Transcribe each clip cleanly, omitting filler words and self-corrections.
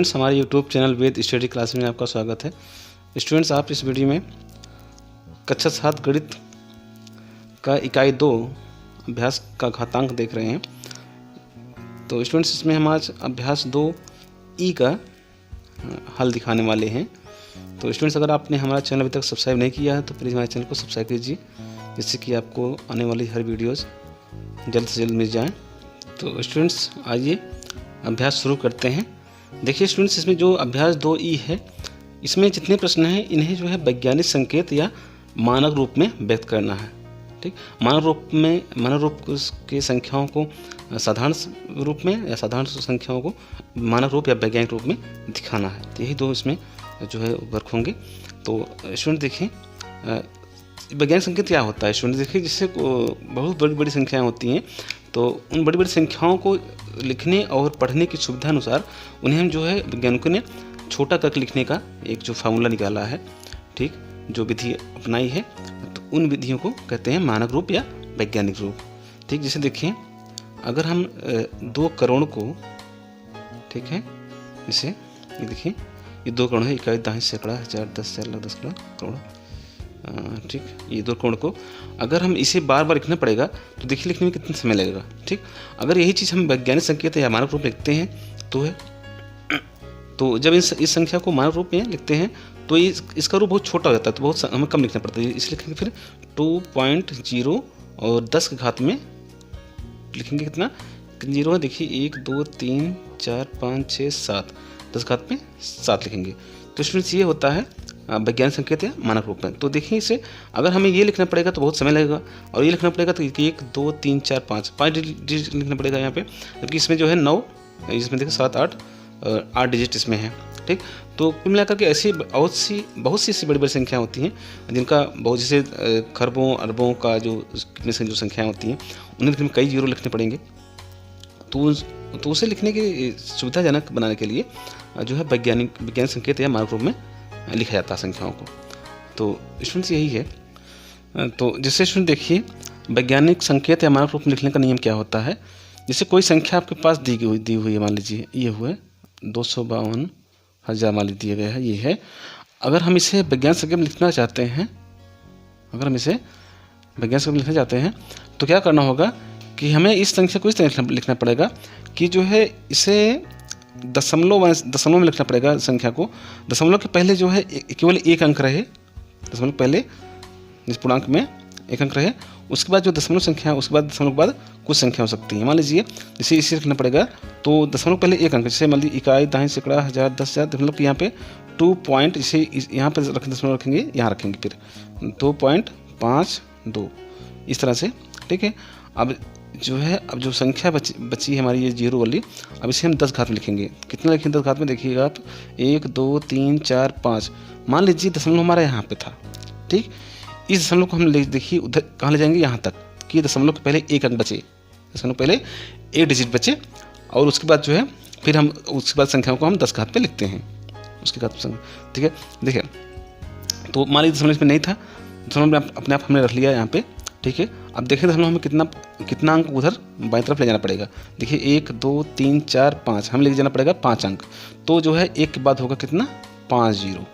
Students, हमारे YouTube channel वेद study class में आपका स्वागत है। स्टूडेंट्स, आप इस वीडियो में कक्षा 7 गणित का इकाई 2 अभ्यास का घातांक देख रहे हैं। तो स्टूडेंट्स, इसमें हम आज अभ्यास 2 ई का हल दिखाने वाले हैं। तो स्टूडेंट्स, अगर आपने हमारा चैनल अभी तक सब्सक्राइब नहीं किया है तो प्लीज़ हमारे चैनल को सब्सक्राइब कीजिए, जिससे कि आपको आने वाली हर वीडियोज़ जल्द से जल्द मिल जाएँ। तो स्टूडेंट्स, आइए अभ्यास शुरू करते हैं। देखिए स्टूडेंट्स, इसमें जो अभ्यास 2 ई है, इसमें जितने प्रश्न हैं इन्हें जो है वैज्ञानिक संकेत या मानक रूप में व्यक्त करना है। ठीक, मानक रूप के संख्याओं को साधारण रूप में या साधारण संख्याओं को मानक रूप या वैज्ञानिक रूप में दिखाना है। तो यही दो इसमें जो है वर्क होंगे। तो स्टूडेंट देखिए, वैज्ञानिक संकेत क्या होता है। स्टूडेंट देखिए, जिससे बहुत बड़ी बड़ी संख्याएँ होती हैं, तो उन बड़ी बड़ी संख्याओं को लिखने और पढ़ने की सुविधा अनुसार उन्हें हम जो है वैज्ञानिकों ने छोटा करके लिखने का एक जो फार्मूला निकाला है, ठीक, जो विधि अपनाई है, तो उन विधियों को कहते हैं मानक रूप या वैज्ञानिक रूप। ठीक, जैसे देखिए, अगर हम 2 करोड़ को, ठीक है, जैसे ये देखिए, ये 2 करोड़ है, इकाई दहाई सैकड़ा हजार 10 हजार लाख 10 करोड़, ठीक, ये 2 करोड़ को अगर हम इसे बार बार लिखना पड़ेगा तो देखिए लिखने में कितना समय लगेगा। ठीक, अगर यही चीज़ हम वैज्ञानिक संकेत या मानक रूप लिखते हैं तो जब इस संख्या को मानक रूप में लिखते हैं तो इसका रूप बहुत छोटा हो जाता है, तो बहुत हमें कम लिखना पड़ता है। इसलिए लिखेंगे फिर 2.0 और 10 के घात में लिखेंगे कितना जीरो है। देखिए 1 2 3 4 5 6 7, 10 घात में 7 लिखेंगे। तो स्टूडेंट्स, ये होता है वैज्ञानिक संकेत या मानक रूप में। तो देखिए, इसे अगर हमें ये लिखना पड़ेगा तो बहुत समय लगेगा, और ये लिखना पड़ेगा तो 1 2 3 4 5 डिजिट लिखना पड़ेगा यहाँ पे, जबकि इसमें जो है 9, इसमें देखिए 7 8 डिजिट इसमें है। ठीक, तो कुल मिलाकर के ऐसी बहुत सी ऐसी बड़ी बड़ी संख्या होती हैं जिनका बहुत, जैसे खरबों अरबों का जो संख्याएँ होती हैं, उन्हें कई जीरो लिखने पड़ेंगे। तो उसे लिखने की सुविधाजनक बनाने के लिए जो है वैज्ञानिक संकेत या मानक रूप में लिखा जाता है संख्याओं को। तो स्टूडेंट्स, यही है। तो जैसे स्टूडेंट देखिए, वैज्ञानिक संकेत या मानक रूप में लिखने का नियम क्या होता है। जैसे कोई संख्या आपके पास दी हुई है, मान लीजिए ये हुआ 252,000 मान लीजिए दिया गया है, ये है। अगर हम इसे वैज्ञानिक संकेत में लिखना चाहते हैं, तो क्या करना होगा कि हमें इस संख्या को इस तरह लिखना पड़ेगा कि जो है इसे दशमलव में लिखना पड़ेगा। संख्या को दशमलव के पहले जो है केवल एक अंक रहे, दशमलव पहले इस पूर्णांक में एक अंक रहे, उसके बाद जो दशमलव संख्या, उसके बाद दशमलव के बाद कुछ संख्या हो सकती है। मान लीजिए इसे लिखना पड़ेगा, तो दशमलव पहले एक अंक, जैसे मान लीजिए इकाई दहाई सैकड़ा हजार 10 हजार, दशमलव यहाँ पे 2 पॉइंट, इसे यहाँ पर रखें, दशमलव रखेंगे, यहाँ रखेंगे, फिर 2.52 इस तरह से। ठीक है, अब जो संख्या बची है हमारी ये जीरो वाली, अब इसे हम 10 घात में लिखेंगे। कितना लिखेंगे 10 घात में, देखिएगा आप 1 2 3 4 5। मान लीजिए दशमलव हमारा यहाँ पे था। ठीक, इस दशमलव को हम देखिए उधर कहाँ ले जाएंगे, यहाँ तक कि दशमलव के पहले एक अंक बचे, दशमलव पहले एक डिजिट बचे, और उसके बाद जो है फिर हम उसके बाद संख्याओं को हम 10 घात पे लिखते हैं, उसके घात। ठीक है, देखिए, तो मान लीजिए दशमलव इसमें नहीं था, दशमलव अपने आप हमने रख लिया यहाँ पे। ठीक है, अब देखें दशमलव हमें कितना अंक उधर बाईं तरफ ले जाना पड़ेगा। देखिए 1 2 3 4 5 हमें लेके जाना पड़ेगा 5 अंक। तो जो है एक के बाद होगा कितना 5 0,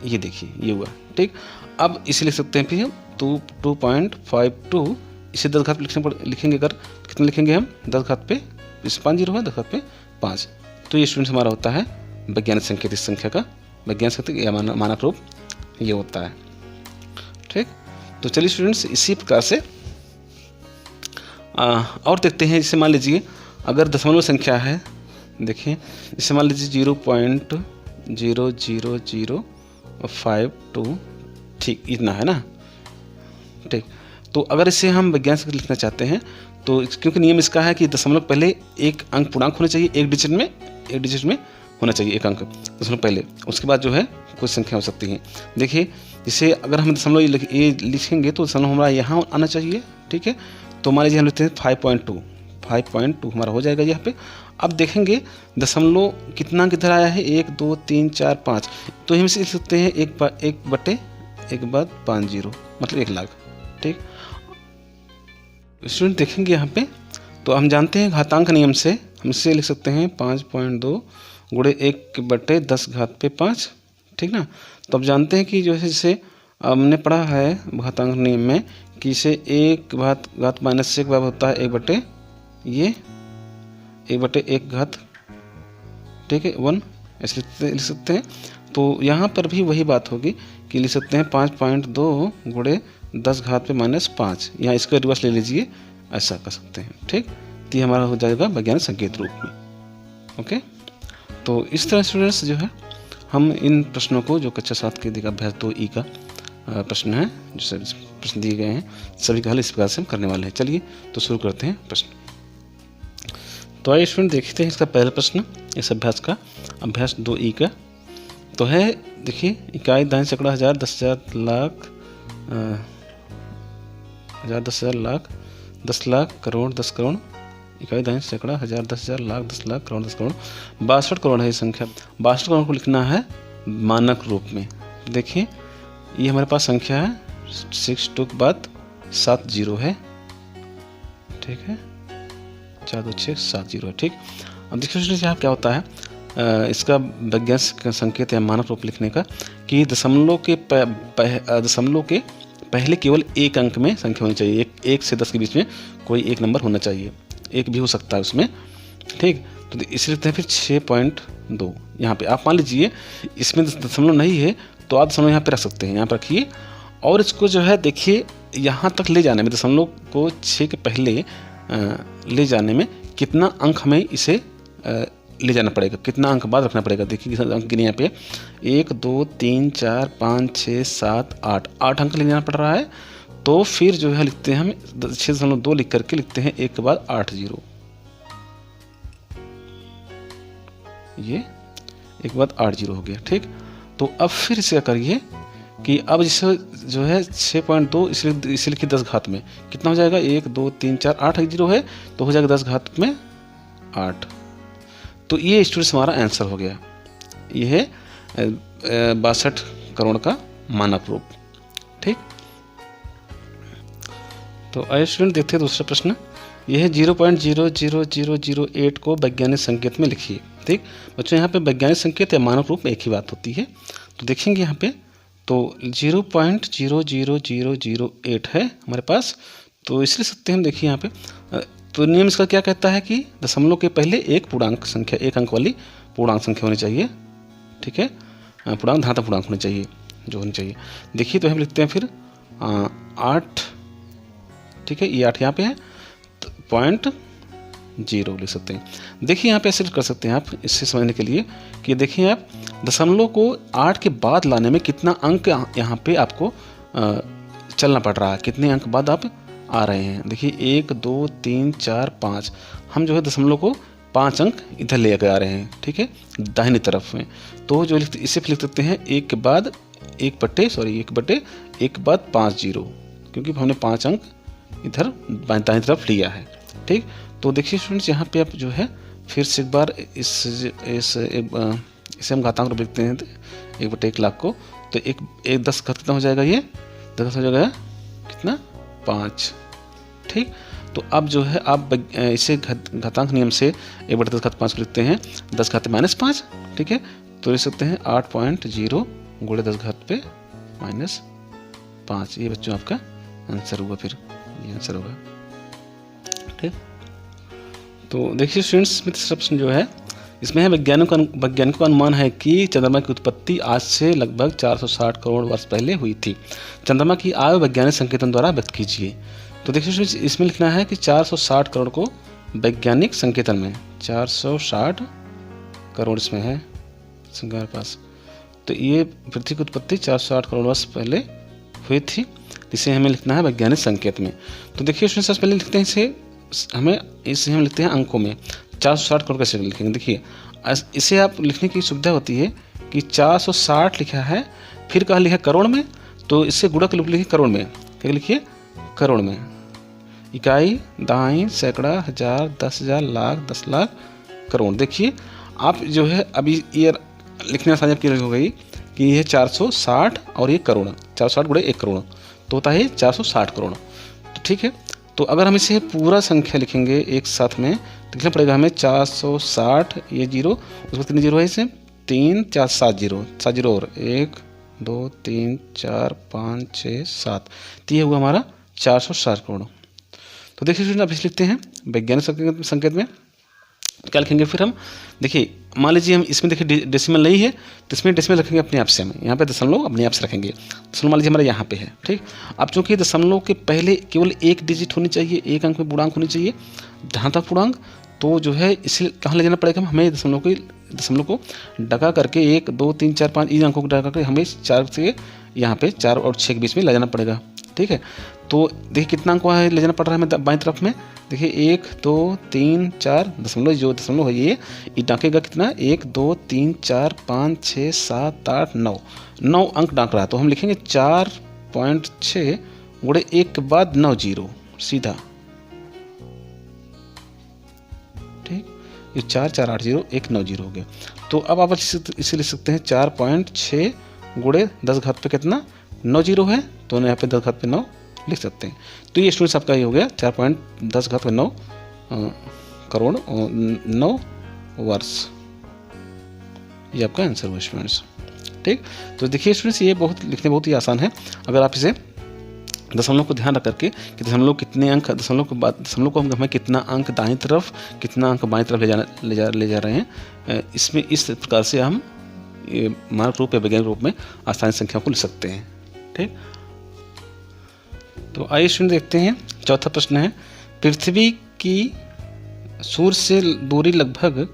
ये देखिए ये हुआ। ठीक, अब इसे लिख सकते हैं फिर 2.52, इसे 10 घात लिखेंगे। अगर कितना लिखेंगे हम 10 घात पे, इस 5 0 है, 10 घात पे 5। तो ये स्टूडेंट्स हमारा होता है वैज्ञानिक संकेत। इस संख्या का वैज्ञानिक संकेत या मानक रूप ये होता है। ठीक, तो चलिए स्टूडेंट्स, इसी प्रकार से और देखते हैं। जैसे मान लीजिए अगर दशमलव संख्या है, देखिए जैसे मान लीजिए 0.00052, ठीक, इतना है ना। ठीक, तो अगर इसे हम वैज्ञानिक संकेत लिखना चाहते हैं, तो क्योंकि नियम इसका है कि दशमलव पहले एक अंक पूर्णांक होना चाहिए, एक डिजिट में होना चाहिए एक अंक दशमलव पहले, उसके बाद जो है कुछ संख्या हो सकती हैं। देखिए, जैसे अगर हम दशमलव ये लिखेंगे तो दशमलव हमारा यहाँ आना चाहिए। ठीक है, तो मान लीजिए हम लिखते हैं 5.2 हमारा हो जाएगा यहाँ पे। अब देखेंगे दशमलव कितना किधर आया है, 1 2 3 4 5, तो हम इसे लिख सकते हैं 1/50, मतलब 1 लाख। ठीक, स्टूडेंट देखेंगे यहाँ पे, तो हम जानते हैं घातांक नियम से हम इसे लिख सकते हैं 5.2 गुणे 1/10⁻5, ठीक ना। तो अब जानते हैं कि जो है जैसे हमने पढ़ा है घातांक नियम में कि इसे 1/(-1) होता है 1/(1), ठीक है 1 ऐसे लिख सकते हैं। तो यहाँ पर भी वही बात होगी कि लिख सकते हैं 5.2 गुणे 10⁻5, यहाँ इसका रिवर्स ले लीजिए, ऐसा कर सकते हैं, ठीक। तो ये हमारा हो जाएगा वैज्ञानिक संकेत रूप में। ओके, तो इस तरह स्टूडेंट्स जो है हम इन प्रश्नों को जो कक्षा 7 के अभ्यास 2E का प्रश्न है, जो प्रश्न दिए गए हैं सभी का हल इस प्रकार से हम करने वाले हैं। चलिए तो शुरू करते हैं प्रश्न। तो आइए स्टूडेंट देखते हैं इसका पहला प्रश्न इस अभ्यास का, अभ्यास 2E का। तो है देखिए, इकाई दाएं सैकड़ा 1000 10,000 लाख 1000 10,000 लाख 10 लाख करोड़ 10 करोड़, इकाई दाएं सैकड़ा 1000 10,000 लाख 10 लाख करोड़ 10 करोड़, 62 करोड़ है ये संख्या। 62 करोड़ को लिखना है मानक रूप में। देखिए ये हमारे पास संख्या है 6 के बाद 7 जीरो है, ठीक है, 4 2 6 7 जीरो है, ठीक। अब देखिए यहाँ क्या होता है, इसका वैज्ञानिक संकेत है मानक रूप लिखने का कि दशमलव के पहले केवल एक अंक में संख्या होनी चाहिए। 1 से 10 के बीच में कोई एक नंबर होना चाहिए, एक भी हो सकता है उसमें, ठीक। तो इसलिए लिखते हैं फिर 6.2। यहाँ पे आप मान लीजिए इसमें दशमलव नहीं है तो आप दशमलव यहाँ पे रख सकते हैं, यहाँ पर रखिए। और इसको जो है देखिए यहाँ तक ले जाने में, दशमलव को 6 के पहले ले जाने में कितना अंक हमें इसे ले जाना पड़ेगा, कितना अंक बाद रखना पड़ेगा। देखिए अंक गिने यहाँ पे 1 2 3 4 5 6 7 8 अंक ले जाना पड़ रहा है। तो फिर जो है लिखते हैं हम 6.2 लिख करके लिखते हैं 1 के बाद 8 जीरो, ये 1 के बाद 8 जीरो हो गया, ठीक। तो अब फिर इसे करिए कि अब जिसे जो है 6.2 इसे लिखिए 10 घात में, कितना हो जाएगा 1 2 3 4 8 जीरो है तो हो जाएगा 10 घात में 8। तो ये स्टूडेंट्स हमारा आंसर हो गया, ये है 62 करोड़ का मानक रूप, ठीक। तो आइए स्टूडेंट देखते हैं दूसरा प्रश्न। यह है 0.00008 को वैज्ञानिक संकेत में लिखिए, ठीक। बच्चों यहाँ पे वैज्ञानिक संकेत या मानक रूप में एक ही बात होती है। तो देखेंगे यहाँ पे तो 0.00008 है हमारे पास, तो इसलिए सकते हैं हम, देखिए यहाँ पे तो नियम इसका क्या कहता है कि दशमलव के पहले एक पूर्णांक संख्या, एक अंक वाली पूर्णांक संख्या होनी चाहिए, ठीक है, पूर्णांक धनात्मक पूर्णांक होनी चाहिए जो होनी चाहिए। देखिए तो हम लिखते हैं फिर 8, ठीक है, ये 8 यहाँ पे है, 0.0 लिख सकते हैं। देखिए यहाँ पे ऐसे कर सकते हैं आप इससे समझने के लिए कि देखिए आप दशमलव को 8 के बाद लाने में कितना अंक यहाँ पे आपको चलना पड़ रहा है, कितने अंक बाद आप आ रहे हैं। देखिए 1 2 3 4 5, हम जो है दशमलव को 5 अंक इधर ले आ रहे हैं, ठीक है, दाहिनी तरफ में। तो जो इसे लिख सकते हैं 1 के बाद 1/1 जीरो, क्योंकि हमने 5 अंक इधर दाहिनी तरफ लिया है, ठीक। तो देखिए स्टूडेंट्स यहाँ पे आप जो है फिर से एक बार इसे हम घातांक रूप लिखते हैं 1/1 लाख को। तो 10 घात कितना हो जाएगा, ये 10 हो जाएगा कितना 5, ठीक। तो अब जो है आप इसे घातांक नियम से 1/10⁻5 को लिखते हैं 10 घात -5, ठीक है। तो लिख सकते हैं 8.0 गुणे 10 घात पे -5। ये बच्चों आपका आंसर होगा, फिर ये आंसर होगा, ठीक। तो देखिए स्टूडेंट्स में तीसरा प्रश्न जो है इसमें है वैज्ञानिकों का अनुमान है कि चंद्रमा की उत्पत्ति आज से लगभग 460 करोड़ वर्ष पहले हुई थी। चंद्रमा की आयु वैज्ञानिक संकेतन द्वारा व्यक्त कीजिए। तो देखिए स्टूडेंट्स इसमें लिखना है कि 460 करोड़ को वैज्ञानिक संकेतन में 460 करोड़ इसमें है संख्या के पास। तो ये पृथ्वी की उत्पत्ति 460 करोड़ वर्ष पहले हुई थी, इसे हमें लिखना है वैज्ञानिक संकेत में। तो देखिए स्टूडेंट्स सबसे पहले लिखते हैं इसे हम लिखते हैं अंकों में। 460 करोड़ कैसे लिखेंगे, देखिए इसे आप लिखने की सुविधा होती है कि 460 लिखा है, फिर कहाँ लिखा करोड़ में, तो इससे गुणक लिखिए करोड़ में, क्या लिखिए करोड़ में। इकाई दाई सैकड़ा 1000 10,000 लाख 10 लाख करोड़। देखिए आप जो है अभी ये लिखने आसानी आपकी हो गई कि ये 460 और ये करोड़, 460 गुणे 1 करोड़ तो होता है 460 करोड़। तो ठीक है, तो अगर हम इसे पूरा संख्या लिखेंगे एक साथ में तो लिखना पड़ेगा हमें 460, ये जीरो, उसमें कितने जीरो है, इसे 3 4 7 जीरो, 7 जीरो और 1 2 3 4 5 6 7, तो ये हुआ हमारा 460 करोड़। तो देखिए स्टूडेंट, अब इसे लिखते हैं वैज्ञानिक संकेत में। क्या लिखेंगे फिर हम, देखिए मान लीजिए हम इसमें देखिए डेसिमल नहीं है तो इसमें डेसिमल रखेंगे अपने आप से, हम यहाँ पे दशमलव अपने आप से रखेंगे। दशमलव मान लीजिए हमारा यहाँ पे है, ठीक। अब चूंकि दशमलव के पहले केवल एक डिजिट होनी चाहिए, एक अंक में पूर्णांक होनी चाहिए, धनात्मक पूर्णांक, तो जो है इसलिए कहाँ ले जाना पड़ेगा, हमें दशमलव को डका करके 1 2 3 4 5 इन अंकों को डका करके हमें 4 से यहाँ पे 4 और 6 के बीच में ले जाना पड़ेगा, ठीक है। तो देखिए कितना अंक वहाँ ले जाना पड़ रहा है हमें बाईं तरफ में, देखिए 1 2 3 4 दशमलव, जो दशमलव है ये डाकेगा कितना, 1 2 3 4 5 6 7 8 9, 9 अंक डाक रहा है। तो हम लिखेंगे 4.6 गुणे 1 के बाद 9 जीरो सीधा, ठीक। ये 4 4 8 0 1 9 जीरो हो गया। तो अब आप इसे लिख सकते हैं 4.6 गुणे 10 घात पे कितना, 9 जीरो है, तो यहाँ पे 10 घात पे 9 लिख सकते हैं। तो ये स्टूडेंट्स आपका ये हो गया 4.10 घात पे 9 करोड़ 9 वर्ष, ये आपका आंसर हुआ स्टूडेंट्स, ठीक। तो देखिए स्टूडेंट्स, ये लिखने बहुत ही आसान है अगर आप इसे दशमलव को ध्यान रख करके कि दशमलव कितने अंक, दशमलव को हमें कितना अंक दाईं तरफ कितना अंक बाईं तरफ ले जा रहे हैं, इसमें इस प्रकार से हम मानक रूप या वैज्ञानिक रूप में आसानी संख्या को लिख सकते हैं, ठीक। तो आइए स्टूडेंट देखते हैं, चौथा प्रश्न है, पृथ्वी की सूर्य से दूरी लगभग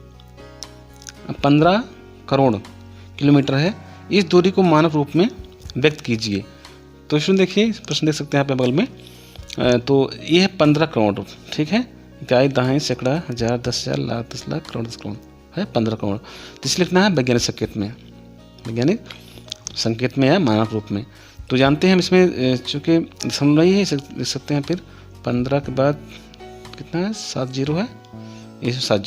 15 करोड़ किलोमीटर है, इस दूरी को मानक रूप में व्यक्त कीजिए। तो स्टूडेंट देखिए प्रश्न देख सकते हैं यहाँ पे बगल में, तो ये है 15 करोड़, ठीक है, इकाई दहाई सैकड़ा हजार 10,000 लाख 10 लाख करोड़ 10 करोड़ है 15 करोड़। तो इसे लिखना है वैज्ञानिक संकेत में, वैज्ञानिक संकेत में है मानक रूप में। तो जानते हैं हम इसमें चूँकि दशमलव ही है, लिख सकते हैं फिर 15 के बाद कितना है, 7 जीरो है, ये 7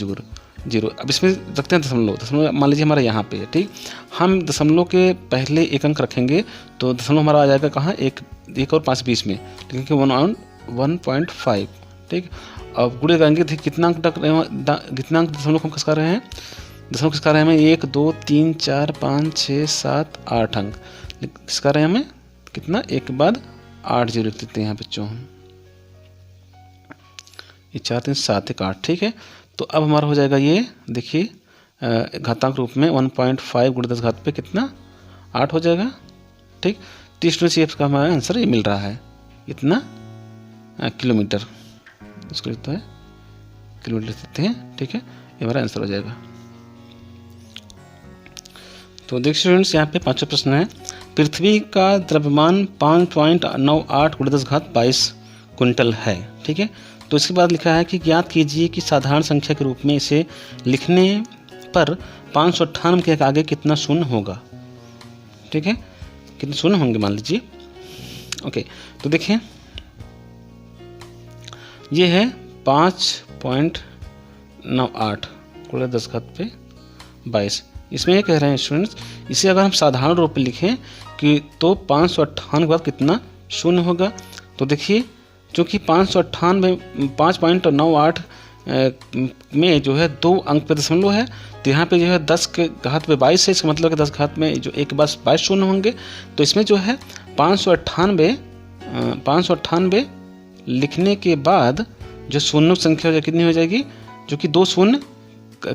जीरो। अब इसमें रखते हैं दशमलव मान लीजिए हमारा यहाँ पे है, ठीक। हम दशमलव के पहले एक अंक रखेंगे तो दशमलव हमारा आ जाएगा कहाँ, एक और 5 बीच में, ठीक है, 1.5, ठीक। अब गुणे करेंगे, कितना अंक कितना अंक दशमलव को हम खिसका रहे हैं, दशमलव खिसका रहे हैं हमें 1 2 3 4 5 6 7 8 अंक खिसका रहे हैं हमें कितना, 1 के बाद 8 जीरो लिख देते हैं यहाँ बच्चों, ये 4 3 7 1 8, ठीक है। तो अब हमारा हो जाएगा ये, देखिए घातांक रूप में 1.5 गुणे 10 घात पे कितना 8 हो जाएगा, ठीक। तो स्टूडेंट्स ये का हमारा आंसर ये मिल रहा है इतना किलोमीटर, इसको लिखता है किलोमीटर लिख सकते हैं, ठीक है, ये हमारा आंसर हो जाएगा। तो देखिए स्टूडेंट्स यहाँ पे पांचवा प्रश्न है, पृथ्वी का द्रव्यमान 5.98 गुणे 10 घात 22 क्विंटल है, ठीक है। तो इसके बाद लिखा है कि ज्ञात कीजिए कि साधारण संख्या के रूप में इसे लिखने पर 598 के आगे कितना शून्य होगा, ठीक है, कितने शून्य होंगे मान लीजिए, ओके। तो देखें ये है 5.98 गुणे 10 घात पे 22, इसमें ये कह रहे हैं स्टूडेंट्स, इसे अगर हम साधारण रूप में लिखें कि तो 598 के बाद कितना शून्य होगा। तो देखिए चूँकि 5.98 में जो है 2 अंक पे दशमलव है, तो यहाँ पे जो है 10 के घात पे 22 है, इसका मतलब कि 10 घात में जो 1 के बाद 22 शून्य होंगे। तो इसमें जो है 598 लिखने के बाद जो शून्य संख्या कितनी हो जाएगी, जो कि 2 शून्य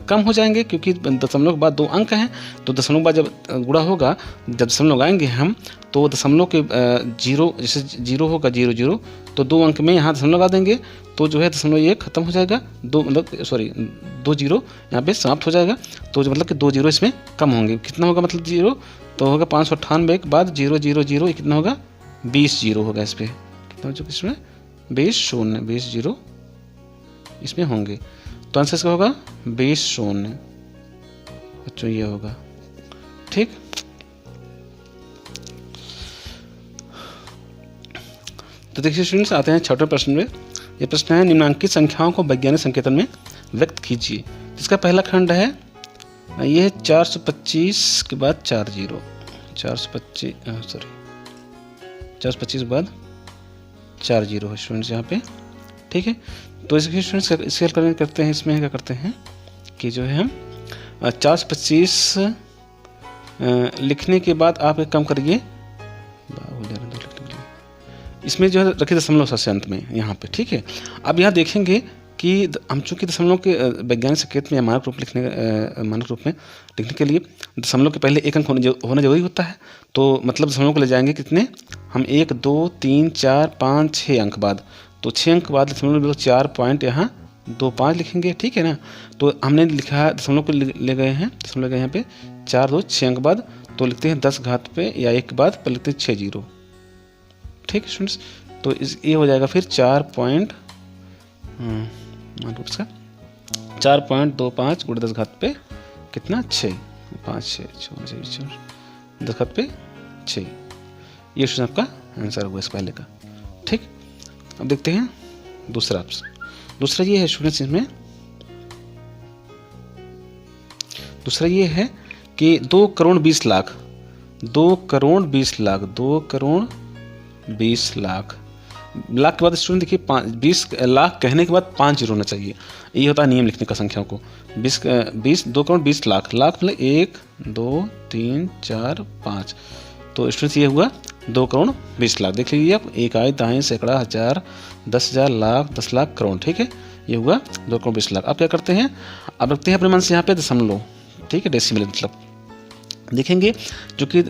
कम हो जाएंगे, क्योंकि दशमलव के बाद 2 अंक हैं, तो दशमलव के बाद जब गुणा होगा, जब दशमलव लगाएंगे हम, तो दशमलव के जीरो, जैसे जीरो होगा 0 0, तो 2 अंक में यहाँ दशमलव लगा देंगे, तो जो है दशमलव ये खत्म हो जाएगा, 2 जीरो यहाँ पे समाप्त हो जाएगा, तो जो मतलब कि 2 जीरो इसमें कम होंगे, कितना होगा मतलब जीरो, तो होगा 598 के बाद 0 0 0, कितना होगा 20 जीरो होगा, इस पर कितना हो, इसमें 20 जीरो इसमें होंगे। तो आंसर इसका होगा 20 शून्य बच्चों, ये होगा, ठीक। तो देखिए स्टूडेंट्स आते हैं छठे प्रश्न में। ये प्रश्न है, निम्नांकित संख्याओं को वैज्ञानिक संकेतन में व्यक्त कीजिए। इसका पहला खंड है ये है 425 के बाद 4 जीरो, 425 के बाद 4 जीरो है स्टूडेंट्स यहाँ पे, ठीक है। तो इसके स्टूडेंट्स इसके करते हैं, इसमें क्या करते हैं कि जो है हम 425 लिखने के बाद आप एक काम करिए, इसमें जो है रखिए दशमलव सबसे में यहाँ पे, ठीक है। अब यहाँ देखेंगे कि हम चूँकि दशमलव के वैज्ञानिक संकेत में या मानक रूप में लिखने के लिए दशमलव के पहले एक अंक होना जरूरी होता है। तो मतलब दशमलव को ले जाएंगे कितने, हम 1 2 3 4 5 6 अंक बाद, तो 6 अंक बाद दशमलव 4 पॉइंट यहाँ 25 लिखेंगे, ठीक है ना। तो हमने लिखा दशमलव को ले गए हैं, दशमलव गए यहाँ पे 4 2 6 अंक बाद, तो लिखते हैं 10 घात पे या 1 बाद पर लिखते हैं 6 0, ठीक है स्टूडेंट्स। तो ये हो जाएगा फिर 4.25 गुणे 10 घात पे कितना 6 5 6 10 घात पे 6, ये स्टूडेंट आपका आंसर हुआ इस पहले का, ठीक। अब देखते हैं दूसरा ऑप्शन। दूसरा ये है स्टूडेंट्स, इसमें दूसरा ये है कि 2 करोड़ 20 लाख 2 करोड़ 20 लाख 2 करोड़ 20 लाख लाख के बाद स्टूडेंट देखिए 20 लाख कहने के बाद 5 जीरो होना चाहिए, ये होता है नियम लिखने का संख्याओं को। 2 करोड़ 20 लाख मतलब 1 2 3 4 5, तो स्टूडेंट्स ये हुआ 2 करोड़ 20 लाख। देख लीजिए आप, इकाई दहाई सैकड़ा हजार 10,000 लाख 10 लाख करोड़, ठीक है। ये हुआ 2 करोड़ 20 लाख। अब क्या करते हैं, अब रखते हैं अपने मन से यहाँ पे दशमलव, ठीक है, डेसिमल मतलब देखेंगे जो कि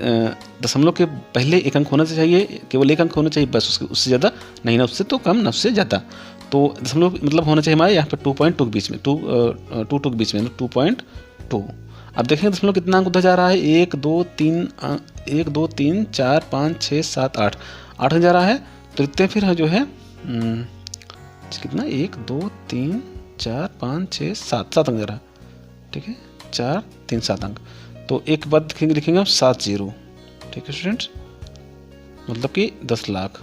दशमलव के पहले एक अंक होना चाहिए, केवल एक अंक होना चाहिए बस, उससे ज़्यादा नहीं, ना उससे तो कम ना उससे ज़्यादा। तो दशमलव मतलब होना चाहिए हमारे यहाँ पर 2.2 के बीच में, 2 के बीच में 2.2। अब देखेंगे दशमलव कितना अंक उधर जा रहा है, 1 2 3 4 5 6 7 8 अंक जा रहा है। तो लिखते हैं फिर जो है कितना 1 2 3 4 5 6 7 अंक जा रहा है, ठीक है, 4 3 7 अंक। तो एक बात लिखेंगे हम 7 0, ठीक है स्टूडेंट्स, मतलब कि 10 लाख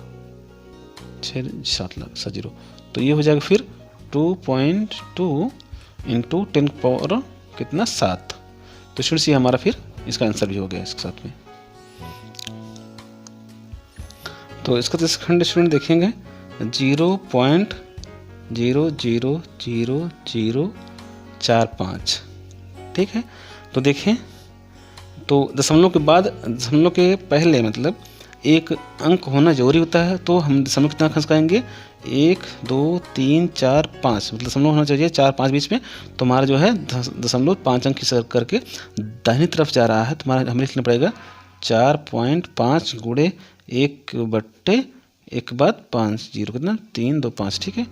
6 7 लाख 7 0। तो ये हो जाएगा फिर 2.2 इंटू 10 पावर कितना 7। तो स्टूडेंट्स ये हमारा फिर इसका आंसर भी हो गया इसके साथ में। तो इसका तीसरा खंड स्टूडेंट देखेंगे 0.000045, ठीक है। तो देखें, तो दशमलव के बाद दशमलव के पहले मतलब एक अंक होना जरूरी होता है, तो हम दशमलव कितना खसकाएंगे 1 2 3 4 5, मतलब दशमलव होना चाहिए 4 5 बीच में। तो हमारा जो है दशमलव 5 अंक खिसक करके दाहिनी तरफ जा रहा है, तो हमारा हमें लिखना पड़ेगा 4.5 गुणे 1/1 बाद 5 जीरो कितना 3 2 5, ठीक है,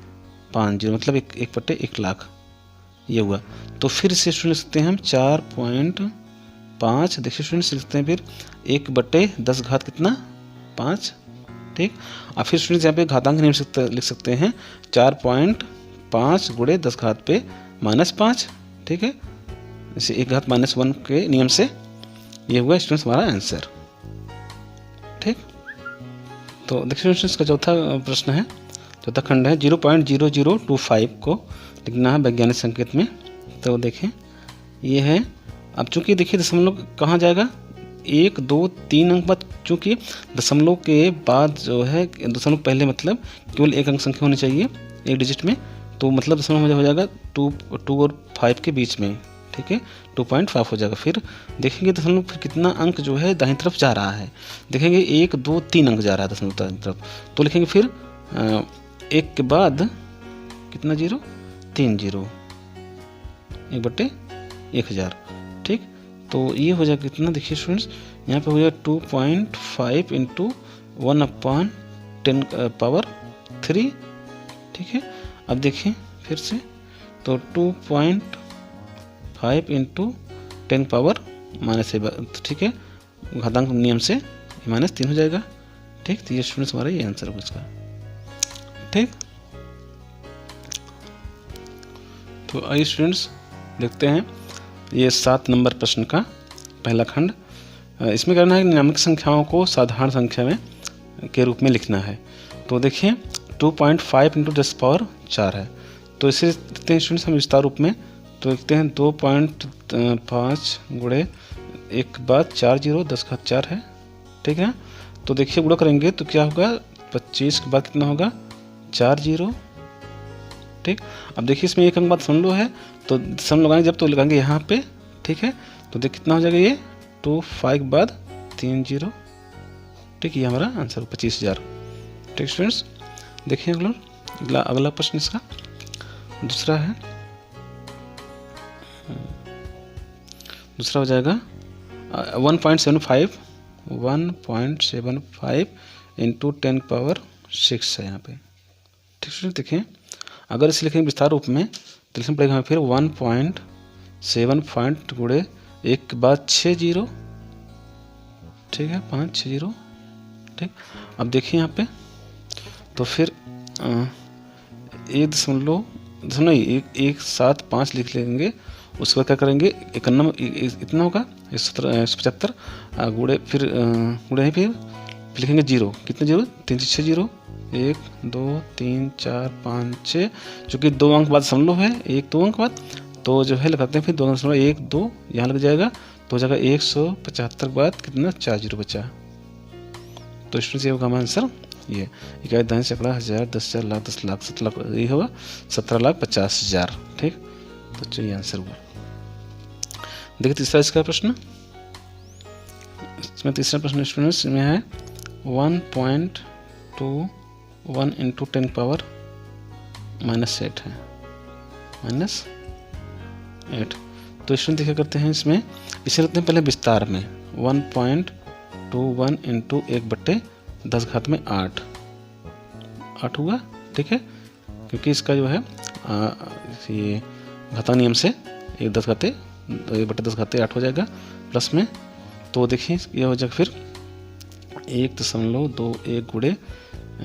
5 जीरो मतलब 1/1 लाख, ये हुआ। तो फिर से स्टूडेंट लिखते हैं हम 4.5, देखिए स्टूडेंट्स लिखते हैं फिर 1/10 घात कितना 5, ठीक। और फिर स्टूडेंट्स यहाँ पे घातांक नियम लिख सकते हैं 4.5 गुणे 10 घात पे -5, ठीक है, इसे 1 घात -1 के नियम से। ये हुआ स्टूडेंट्स हमारा आंसर, ठीक। तो देखिए स्टूडेंट्स का चौथा प्रश्न है, चौथा खंड है 0.0025 को लिखना है वैज्ञानिक संकेत में। तो देखें ये है, अब चूंकि देखिए दशमलव कहाँ जाएगा 1 2 3 अंक बाद, चूँकि दशमलव के बाद जो है दशमलव पहले मतलब केवल एक अंक संख्या होनी चाहिए एक डिजिट में, तो मतलब दशमलव हो जाएगा 2 और 5 के बीच में, ठीक है, 2.5 हो जाएगा। फिर देखेंगे दशमलव फिर कितना अंक जो है दाहिनी तरफ जा रहा है, देखेंगे 1 2 3 अंक जा रहा है दशमलव दाहिनी तरफ, तो लिखेंगे फिर 1 के बाद कितना 0 3 0 1/1000, ठीक। तो ये हो जाएगा कितना, देखिए स्टूडेंट्स यहाँ पे हो जाएगा 2.5 इंटू 1/10 पावर 3, ठीक है। अब देखिए फिर से, तो 2.5 इंटू 10 पावर -, ठीक है, घातांक नियम से -3 हो जाएगा, ठीक। तो ये स्टूडेंट्स हमारा ये आंसर होगा इसका, ठीक। तो आइए स्टूडेंट्स देखते हैं ये 7 नंबर प्रश्न का पहला खंड। इसमें करना है निम्नलिखित संख्याओं को साधारण संख्या में के रूप में लिखना है। तो देखिए 2.5 इंटू 10 पावर 4 है, तो इसे लिखते हैं स्टूडेंट्स हम विस्तार रूप में। तो लिखते हैं 2.5 गुणे 1 बाद 4 0 10 घात 4 है, ठीक है। तो देखिए गुणा करेंगे तो क्या होगा 25 के बाद कितना होगा 4 0 ठीक। अब देखिए इसमें एक अंक बाद दशमलव है, तो दशमलव लगाएंगे जब तो लगाएंगे यहाँ पे, ठीक है। तो देख कितना हो जाएगा ये 25 के बाद 3 0, ठीक। ये हमारा आंसर 25,000, ठीक स्टूडेंट्स। देखिए अगला प्रश्न इसका दूसरा है, दूसरा हो जाएगा 1.75 इंटू 10 पावर 6 है यहाँ पे, ठीक स्टूडेंट। देखिए अगर इसे लिखेंगे विस्तार रूप में तो लिखना पड़ेगा हमें फिर 1.7 गुणे 1 के बाद 6 0, ठीक है, 5 6 0, ठीक। अब देखिए यहाँ पे तो फिर 1.175 लिख लेंगे। उसके बाद क्या करेंगे 91 इतना होगा 175 गुणे फिर लिखेंगे 0, कितने 0 3 6 0 1 2 3 4 5 6, चूँकि 2 अंक बाद दशमलव है, 1 2 अंक बाद, तो जो है लगाते हैं फिर 2 दशमलव 1 2 यहाँ लग जाएगा, तो हो जाएगा 175 के बाद कितना 4 0 बचा। तो स्टूडेंट्स ये होगा हमारा आंसर, ये इकाई दाएं सैकड़ा, हज़ार, 10,000, लाख, 10 लाख, 7 लाख, ये होगा 17,50,000, ठीक। तो चलिए आंसर हुआ। देखिए तीसरा इसका प्रश्न, इसमें तीसरा प्रश्न स्टूडेंट्स में है 1.21 इंटू 10 पावर -8 है, -8। तो स्टूडेंट देखिए करते हैं इसमें, इसे रखते हैं पहले विस्तार में 1.21 इंटू 1/10 में 8 हुआ, ठीक है, क्योंकि इसका जो है ये घातांक नियम से 1/10 8 हो जाएगा प्लस में। तो देखिए ये हो जाएगा फिर 1.21 गुणे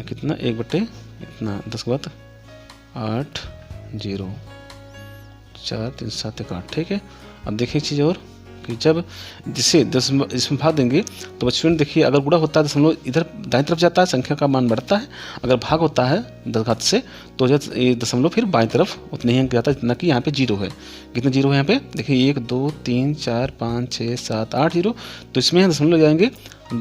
कितना 1/10 के बाद 8 0 4 3 7 1 8, ठीक है। अब देखिए एक चीज़ और कि जब जिसे इसमें भाग देंगे तो बच्चों देखिए अगर गुणा होता है दशमलव इधर दाईं तरफ जाता है, संख्या का मान बढ़ता है। अगर भाग होता है 10 घात से तो जो ये दशमलव फिर बाईं तरफ उतने ही अंक जाता है जितना कि यहाँ पे 0 है। कितने 0 है यहाँ पे देखिए 1 2 3 4 5 6 7 8 0, तो इसमें यहाँ दशमलव जाएंगे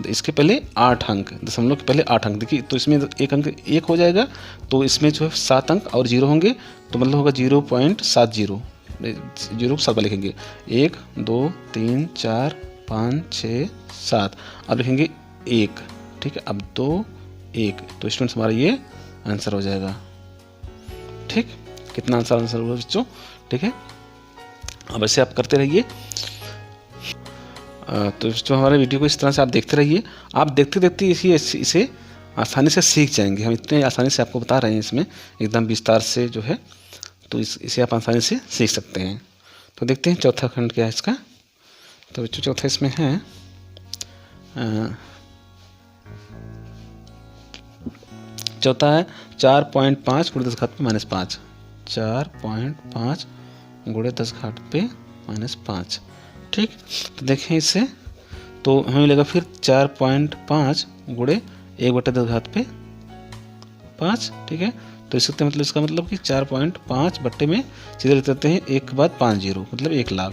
इसके पहले 8 अंक, दशमलव के पहले 8 अंक। देखिए तो इसमें एक अंक 1 हो जाएगा, तो इसमें जो है 7 अंक और 0 होंगे, तो मतलब होगा 0.70, 0 को 7 लिखेंगे 1 2 3 4 5 6 7, अब लिखेंगे 1, ठीक है। अब 2 1, तो स्टूडेंट्स हमारा ये आंसर हो जाएगा, ठीक। कितना आंसर हुआ बच्चों, ठीक है। अब ऐसे आप करते रहिए। तो जो हमारे वीडियो को इस तरह से आप देखते रहिए, आप देखते देखते इसे आसानी से सीख जाएंगे। हम इतने आसानी से आपको बता रहे हैं इसमें एकदम विस्तार से जो है, तो इसे आप आसानी से सीख सकते हैं। तो देखते हैं चौथा खंड क्या है इसका। तो बच्चों चौथा इसमें है चौथा है 4.5 गुणे 10 घात पे -5, 4.5 गुणे 10 घात पे -5, ठीक। तो देखें इससे तो हमें मिलेगा फिर 4.5 गुणे 1/10 घात पे 5, ठीक है। तो इसका मतलब कि 4.5 बट्टे में सीधे लिख देते हैं 1 के बाद 5 0, मतलब 1 लाख,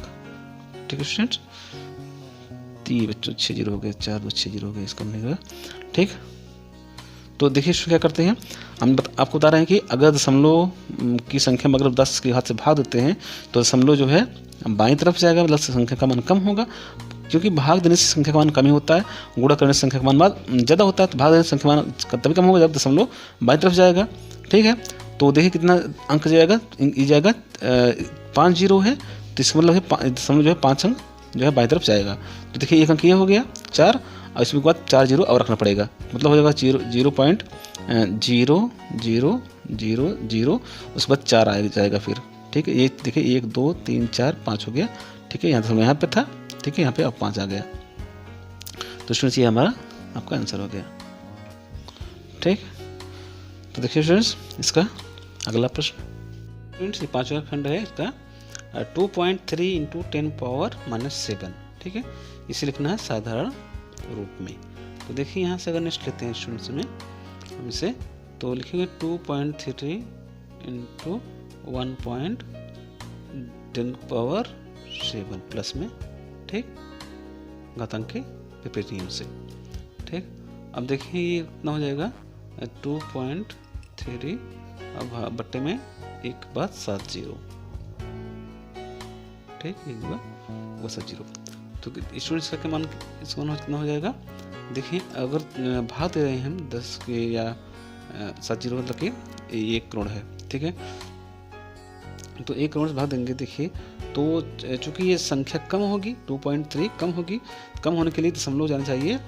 ठीक है स्टूडेंट्स। 3 बच्चों 6 0 हो गए, 4 2 6 0 हो गए, इसका मिलेगा, ठीक। तो देखिए क्या करते हैं, हम आपको बता रहे हैं कि अगर दशमलव की संख्या में अगर 10 के हाथ से भाग देते हैं तो दशमलव जो है बाईं तरफ जाएगा, मतलब संख्या का मान कम होगा, क्योंकि भाग देने से संख्या का मान कम ही होता है, गुणा करने से संख्या का मान ज़्यादा होता है। तो भाग देने से संख्या मान तभी कम होगा जब दशमलव बाईं तरफ जाएगा, ठीक है। तो देखिए कितना अंक जाएगा, ये जाएगा 5 0 है, तो इसका मतलब है दशमलव जो है 5 अंक जो है बाईं तरफ जाएगा। तो देखिए एक अंक ये हो गया 4, और इसमें के बाद 4 0 और रखना पड़ेगा, मतलब हो जाएगा 0.0000, उसके बाद 4 आ जाएगा फिर, ठीक है। ये देखिए 1 2 3 4 5 हो गया, ठीक है। यहाँ पे था, ठीक है, यहाँ पे अब 5 आ गया। तो स्टूडेंट्स ये हमारा आपका आंसर हो गया, ठीक। तो देखिए स्टूडेंट्स इसका अगला प्रश्न, स्टूडेंट्स ये 5वां खंड है इसका 2.3 इंटू 10 पावर -7, ठीक है। इसे लिखना है साधारण रूप में। तो देखिए यहाँ से अगर नेक्स्ट लेते हैं स्टूडेंट्स में हम इसे, तो लिखेंगे 2.3 इंटू 1.10 पावर 7 प्लस में, ठीक, घातांक के विपरीत नियम से, ठीक। अब देखिए ये कितना हो जाएगा 2.3 अब बट्टे में 1 के बाद 7 जीरो, ठीक, 1 के बाद वो 7 जीरो। तो स्टूडेंट्स का क्या मान कितना हो जाएगा? देखिए अगर भाग दे रहे हैं हम 10 के या 7 जीरो मतलब कि 1 करोड़ है, ठीक है, तो 1 करोड़ से भाग देंगे। देखिए तो चूंकि ये संख्या कम होगी, 2.3 कम होगी, कम होने के लिए दशमलव जाना चाहिए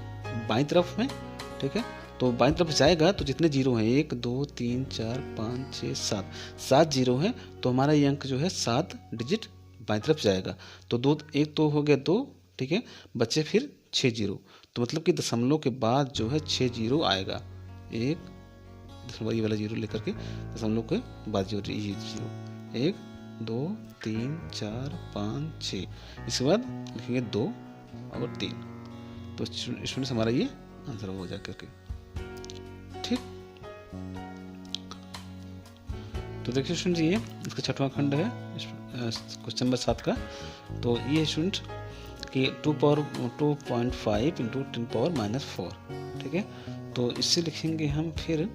बाईं तरफ में, ठीक है। तो बाईं तरफ जाएगा तो जितने जीरो हैं 1 2 3 4 5 6 7 7 जीरो हैं, तो हमारा ये अंक जो है 7 डिजिट बाईं तरफ जाएगा। तो 2 1 तो हो गया 2, ठीक है, बचे फिर 6 जीरो, तो मतलब कि दशमलव के बाद जो है 6 जीरो आएगा, 1 दशमलव ये वाला जीरो लेकर के दशमलव के बाद जीरो, 1 2 3 4 5 6, इसके बाद लिखेंगे 2 और 3। तो स्टूडेंट्स हमारा ये आंसर हो जा करके, ठीक। तो देखिए स्टूडेंट ये इसका छठवां खंड है क्वेश्चन नंबर 7 का। तो ये स्टूडेंट कि 2.5 इंटू 10 पावर -4, ठीक है। तो इससे लिखेंगे हम फिर,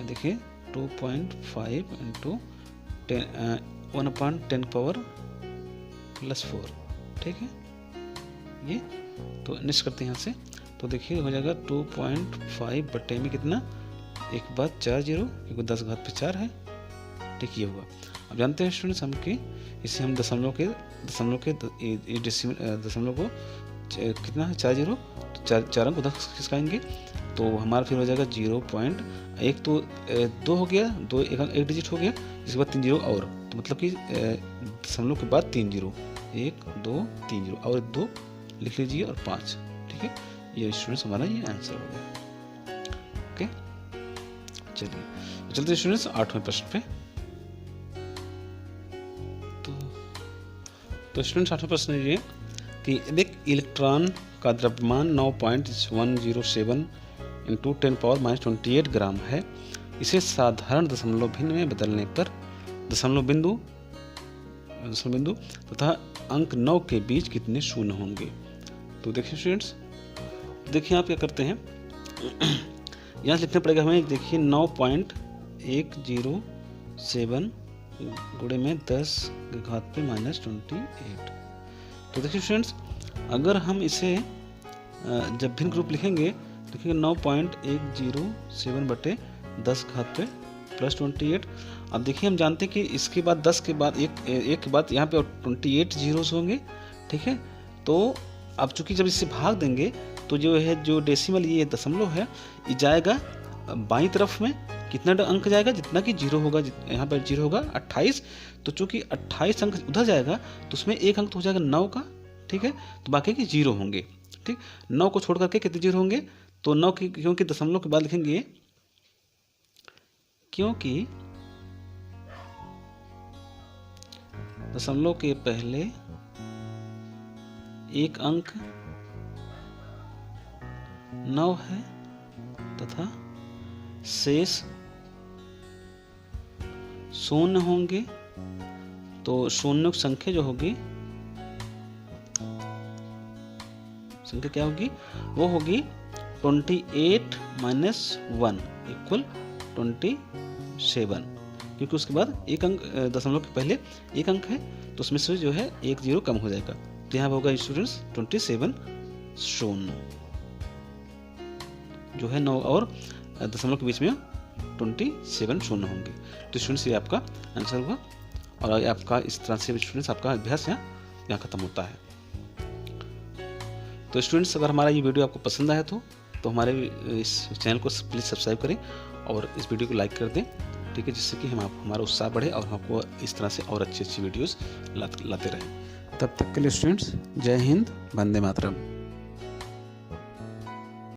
देखिए 2.5 इंटू 1/10 पावर +4, ठीक है, ये तो नेक्स्ट करते हैं यहाँ से। तो देखिए हो जाएगा 2.5 बटे में कितना, 1 के बाद 4 जीरो, क्योंकि 10 घात पे 4 है, ठीक, ये हुआ। अब जानते हैं स्टूडेंट्स हम कि इसे हम दशमलव को कितना है 4 जीरो, तो 4 अंक 10 खिसकाएंगे, तो हमारा फिर हो जाएगा 0.1, तो 2 हो गया, 2 एक डिजिट हो गया, इसके बाद 3 जीरो और, तो मतलब कि दशमलव के बाद 3 जीरो, 1 2 3 जीरो और 2 लिख लीजिए और 5, ठीक है। ये स्टूडेंट्स हमारा ये आंसर हो गया, ओके। चलिए चलते स्टूडेंट्स 8वें प्रश्न पे। तो स्टूडेंट्स 8वां प्रश्न ये कि एक इलेक्ट्रॉन का द्रव्यमान 9.107 इंटू 10 पावर -28 ग्राम है। इसे साधारण दशमलव भिन्न में बदलने पर दशमलव बिंदु तथा अंक 9 के बीच कितने शून्य होंगे। तो देखिए स्टूडेंट्स, देखिए आप क्या करते हैं, यहाँ लिखना पड़ेगा हमें। देखिए 9.107 गुणे में 10 के घात पे -28। तो देखिए स्टूडेंट्स, अगर हम इसे जब भिन्न ग्रुप लिखेंगे, लिखेंगे 9.107 बटे 10 घात पे +28। अब देखिए हम जानते हैं कि इसके बाद 10 के बाद एक के बाद यहाँ पे 28 जीरोस होंगे, ठीक है। तो अब चूंकि जब इससे भाग देंगे तो जो डेसिमल ये दशमलव है, ये जाएगा बाईं तरफ में, कितना अंक जाएगा, जितना कि जीरो होगा, यहाँ पर जीरो होगा 28। तो चूंकि 28 अंक उधर जाएगा तो उसमें एक अंक तो हो जाएगा 9 का, ठीक है, तो बाकी के जीरो होंगे, ठीक। 9 को छोड़ करके कितने जीरो होंगे, तो 9 की, क्योंकि दशमलव के बाद लिखेंगे, क्योंकि दशमलव के पहले एक अंक 9 है तथा शेष शून्य होंगे। तो शून्य की संख्या जो होगी, संख्या क्या होगी, वो होगी 28 - 1 = 27, क्योंकि उसके बाद एक अंक दशमलव के पहले एक अंक है, तो उसमें से जो है एक जीरो कम हो जाएगा। तो यहाँ होगा स्टूडेंट्स 27 शून्य जो है 9 और दशमलव के बीच में 27 शून्य होंगे। तो स्टूडेंट्स ये आपका आंसर हुआ, और आपका इस तरह से स्टूडेंट्स आपका अभ्यास यहाँ खत्म होता है। तो स्टूडेंट्स, अगर हमारा ये वीडियो आपको पसंद आया तो हमारे इस चैनल को प्लीज़ सब्सक्राइब करें और इस वीडियो को लाइक कर दें, ठीक है, जिससे कि हमारा उत्साह बढ़े और हमको इस तरह से और अच्छी वीडियोस लाते रहें। तब तक के लिए स्टूडेंट्स, जय हिंद, वंदे मातरम।